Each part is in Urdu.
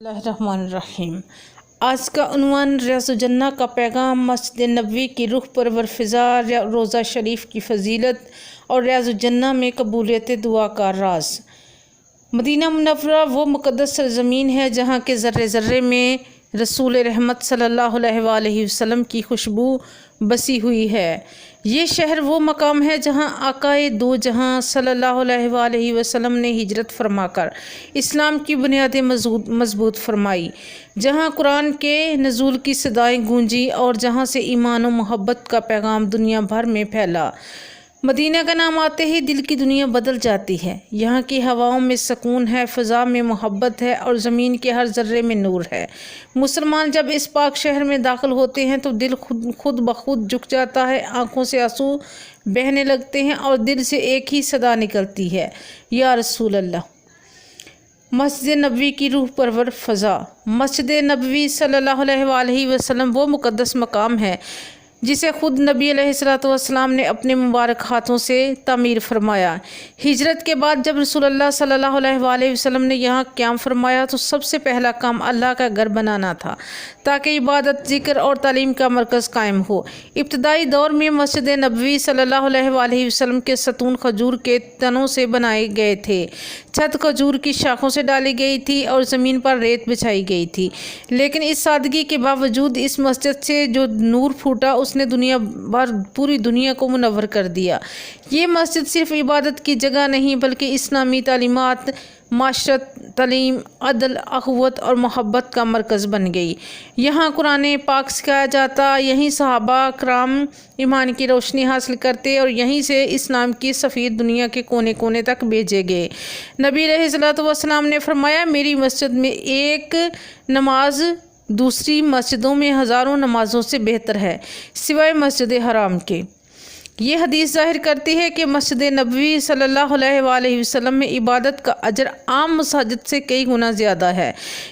الرحمن الرحیم۔ آج کا عنوان ریاض الجنہ کا پیغام، مسجد نبوی کی روح پرور فضا، روضہ شریف کی فضیلت اور ریاض الجنہ میں قبولیت دعا کا راز۔ مدینہ منورہ وہ مقدس سرزمین ہے جہاں کے ذرے ذرے میں رسول رحمت صلی اللہ علیہ وآلہ وسلم کی خوشبو بسی ہوئی ہے۔ یہ شہر وہ مقام ہے جہاں آقائے دو جہاں صلی اللہ علیہ وآلہ وسلم نے ہجرت فرما کر اسلام کی بنیادیں مضبوط فرمائی، جہاں قرآن کے نزول کی صدائیں گونجی اور جہاں سے ایمان و محبت کا پیغام دنیا بھر میں پھیلا۔ مدینہ کا نام آتے ہی دل کی دنیا بدل جاتی ہے۔ یہاں کی ہواؤں میں سکون ہے، فضا میں محبت ہے اور زمین کے ہر ذرے میں نور ہے۔ مسلمان جب اس پاک شہر میں داخل ہوتے ہیں تو دل خود بخود جھک جاتا ہے، آنکھوں سے آنسو بہنے لگتے ہیں اور دل سے ایک ہی صدا نکلتی ہے، یا رسول اللہ۔ مسجد نبوی کی روح پرور فضا۔ مسجد نبوی صلی اللہ علیہ وآلہ وسلم وہ مقدس مقام ہے جسے خود نبی علیہ السلام نے اپنے مبارک ہاتھوں سے تعمیر فرمایا۔ ہجرت کے بعد جب رسول اللہ صلی اللہ علیہ وآلہ وسلم نے یہاں قیام فرمایا تو سب سے پہلا کام اللہ کا گھر بنانا تھا تاکہ عبادت، ذکر اور تعلیم کا مرکز قائم ہو۔ ابتدائی دور میں مسجد نبوی صلی اللہ علیہ وآلہ وسلم کے ستون کھجور کے تنوں سے بنائے گئے تھے، چھت کھجور کی شاخوں سے ڈالی گئی تھی اور زمین پر ریت بچھائی گئی تھی، لیکن اس سادگی کے باوجود اس مسجد سے جو نور پھوٹا اس نے پوری دنیا کو منور کر دیا۔ یہ مسجد صرف عبادت کی جگہ نہیں بلکہ اسلامی تعلیمات، معاشرت، تعلیم، عدل، اخوت اور محبت کا مرکز بن گئی۔ یہاں قرآن پاک سکھایا جاتا، یہیں صحابہ کرام ایمان کی روشنی حاصل کرتے اور یہیں سے اسلام کی سفیر دنیا کے کونے کونے تک بھیجے گئے۔ نبی علیہ السلام نے فرمایا، میری مسجد میں ایک نماز دوسری مسجدوں میں ہزاروں نمازوں سے بہتر ہے سوائے مسجد حرام کے۔ یہ حدیث ظاہر کرتی ہے کہ مسجد نبوی صلی اللہ علیہ وآلہ وسلم میں عبادت کا اجر عام مساجد سے کئی گنا زیادہ ہے۔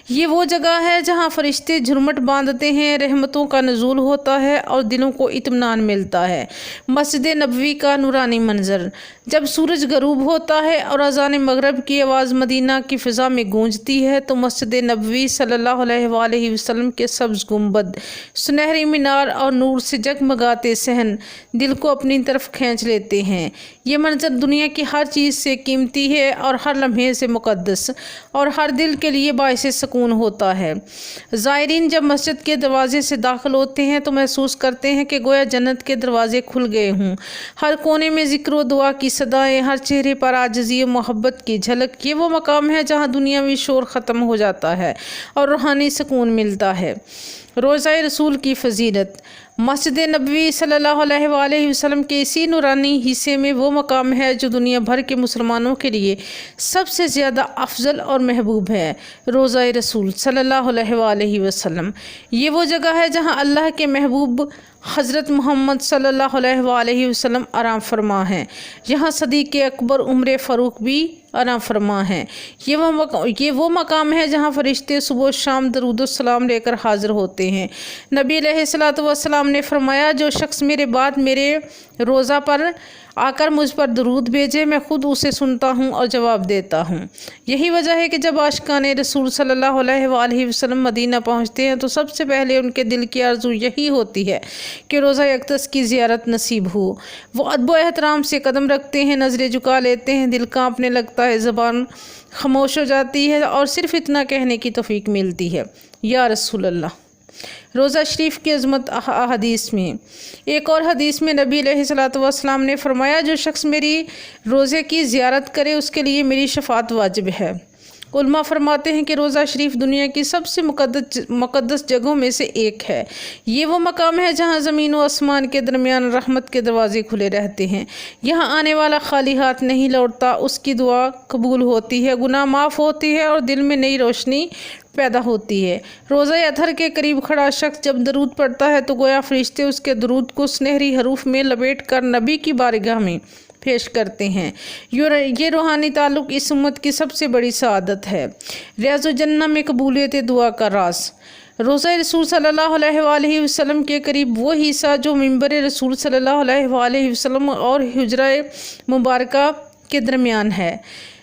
یہ وہ جگہ ہے جہاں فرشتے جھرمٹ باندھتے ہیں، رحمتوں کا نزول ہوتا ہے اور دلوں کو اطمینان ملتا ہے۔ مسجد نبوی کا نورانی منظر۔ جب سورج غروب ہوتا ہے اور اذان مغرب کی آواز مدینہ کی فضا میں گونجتی ہے تو مسجد نبوی صلی اللہ علیہ وآلہ وسلم کے سبز گنبد، سنہری مینار اور نور سے جگمگاتے صحن دل کو اپنی طرف کھینچ لیتے ہیں۔ یہ منظر دنیا کی ہر چیز سے قیمتی ہے اور ہر لمحے سے مقدس اور ہر دل کے لیے باعث سکون ہوتا ہے۔ زائرین جب مسجد کے دروازے سے داخل ہوتے ہیں تو محسوس کرتے ہیں کہ گویا جنت کے دروازے کھل گئے ہوں۔ ہر کونے میں ذکر و دعا کی صدائیں، ہر چہرے پر عاجزی و محبت کی جھلک۔ یہ وہ مقام ہے جہاں دنیاوی شور ختم ہو جاتا ہے اور روحانی سکون ملتا ہے۔ روضہ رسول کی فضیلت۔ مسجد نبوی صلی اللہ علیہ وآلہ وسلم کے اسی نورانی حصے میں وہ مقام ہے جو دنیا بھر کے مسلمانوں کے لیے سب سے زیادہ افضل اور محبوب ہے۔ روضہ رسول صلی اللہ علیہ وآلہ وسلم۔ یہ وہ جگہ ہے جہاں اللہ کے محبوب حضرت محمد صلی اللہ علیہ وآلہ وسلم آرام فرما ہیں۔ یہاں صدیق اکبر عمر فاروق بھی آرام فرما ہیں۔ یہ وہ مقام ہے جہاں فرشتے صبح و شام درود و سلام لے کر حاضر ہوتے ہیں۔ نبی علیہ السلام نے فرمایا، جو شخص میرے بعد میرے روضہ پر آ کر مجھ پر درود بھیجے میں خود اسے سنتا ہوں اور جواب دیتا ہوں۔ یہی وجہ ہے کہ جب عاشقان رسول صلی اللہ علیہ وآلہ وسلم مدینہ پہنچتے ہیں تو سب سے پہلے ان کے دل کی آرزو یہی ہوتی ہے کہ روضہ اقدس کی زیارت نصیب ہو۔ وہ ادب و احترام سے قدم رکھتے ہیں، نظریں جھکا لیتے ہیں، دل کانپنے لگتا ہے، زبان خاموش ہو جاتی ہے اور صرف اتنا کہنے کی توفیق ملتی ہے، یا رسول اللہ۔ روضہ شریف کی عظمت احادیث میں۔ ایک اور حدیث میں نبی علیہ السلام نے فرمایا، جو شخص میری روضے کی زیارت کرے اس کے لیے میری شفاعت واجب ہے۔ علماء فرماتے ہیں کہ روضہ شریف دنیا کی سب سے مقدس جگہوں میں سے ایک ہے۔ یہ وہ مقام ہے جہاں زمین و آسمان کے درمیان رحمت کے دروازے کھلے رہتے ہیں۔ یہاں آنے والا خالی ہاتھ نہیں لوٹتا، اس کی دعا قبول ہوتی ہے، گناہ معاف ہوتی ہے اور دل میں نئی روشنی پیدا ہوتی ہے۔ روضہ اطہر کے قریب کھڑا شخص جب درود پڑھتا ہے تو گویا فرشتے اس کے درود کو سنہری حروف میں لپیٹ کر نبی کی بارگاہ میں پیش کرتے ہیں۔ یہ روحانی تعلق اس امت کی سب سے بڑی سعادت ہے۔ ریاض الجنہ میں قبولیت دعا کا راز۔ روضہ رسول صلی اللہ علیہ وآلہ وسلم کے قریب وہ حصہ جو منبر رسول صلی اللہ علیہ وآلہ وسلم اور حجرہ مبارکہ کے درمیان ہے،